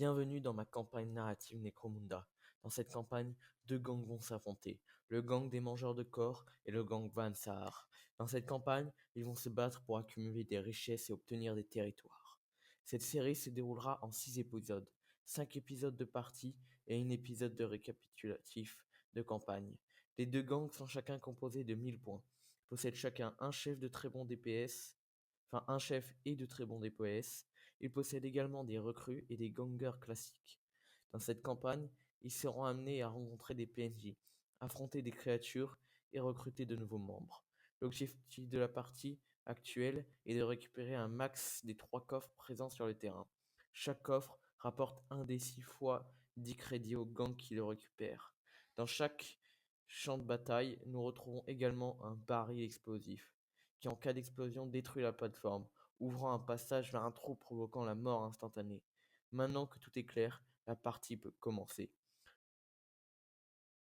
Bienvenue dans ma campagne narrative Necromunda. Dans cette campagne, deux gangs vont s'affronter, le gang des mangeurs de corps et le gang Van Saar. Dans cette campagne, ils vont se battre pour accumuler des richesses et obtenir des territoires. Cette série se déroulera en 6 épisodes, 5 épisodes de partie et un épisode de récapitulatif de campagne. Les deux gangs sont chacun composés de 1000 points, possèdent chacun un chef de très bon DPS, enfin un chef et de très bons DPS. Ils possèdent également des recrues et des gangers classiques. Dans cette campagne, ils seront amenés à rencontrer des PNJ, affronter des créatures et recruter de nouveaux membres. L'objectif de la partie actuelle est de récupérer un max des 3 coffres présents sur le terrain. Chaque coffre rapporte un des 6 fois 10 crédits au gang qui le récupère. Dans chaque champ de bataille, nous retrouvons également un baril explosif qui, en cas d'explosion, détruit la plateforme, ouvrant un passage vers un trou provoquant la mort instantanée. Maintenant que tout est clair, la partie peut commencer.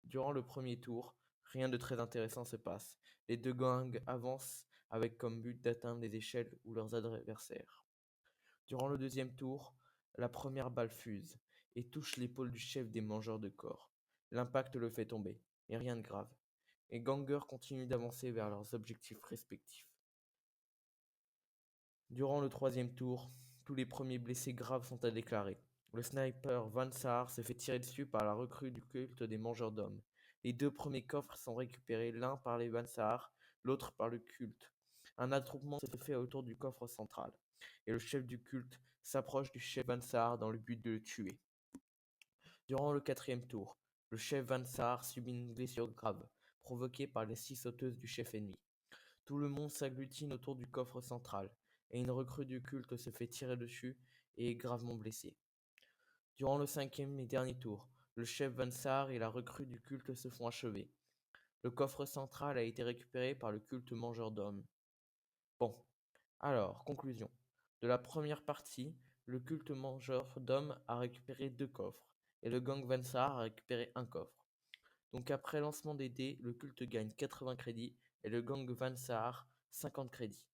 Durant le premier tour, rien de très intéressant se passe. Les deux gangs avancent avec comme but d'atteindre les échelles ou leurs adversaires. Durant le deuxième tour, la première balle fuse et touche l'épaule du chef des mangeurs de corps. L'impact le fait tomber, mais rien de grave. Les gangers continuent d'avancer vers leurs objectifs respectifs. Durant le troisième tour, tous les premiers blessés graves sont à déclarer. Le sniper Van Saar se fait tirer dessus par la recrue du culte des mangeurs d'hommes. Les 2 premiers coffres sont récupérés, l'un par les Van Saar, l'autre par le culte. Un attroupement se fait autour du coffre central, et le chef du culte s'approche du chef Van Saar dans le but de le tuer. Durant le quatrième tour, le chef Van Saar subit une blessure grave, provoquée par les 6 sauteuses du chef ennemi. Tout le monde s'agglutine autour du coffre central, et une recrue du culte se fait tirer dessus et est gravement blessée. Durant le cinquième et dernier tour, le chef Van Saar et la recrue du culte se font achever. Le coffre central a été récupéré par le culte mangeur d'hommes. Bon, alors, conclusion. De la première partie, le culte mangeur d'hommes a récupéré 2 coffres, et le gang Van Saar a récupéré un coffre. Donc après lancement des dés, le culte gagne 80 crédits, et le gang Van Saar 50 crédits.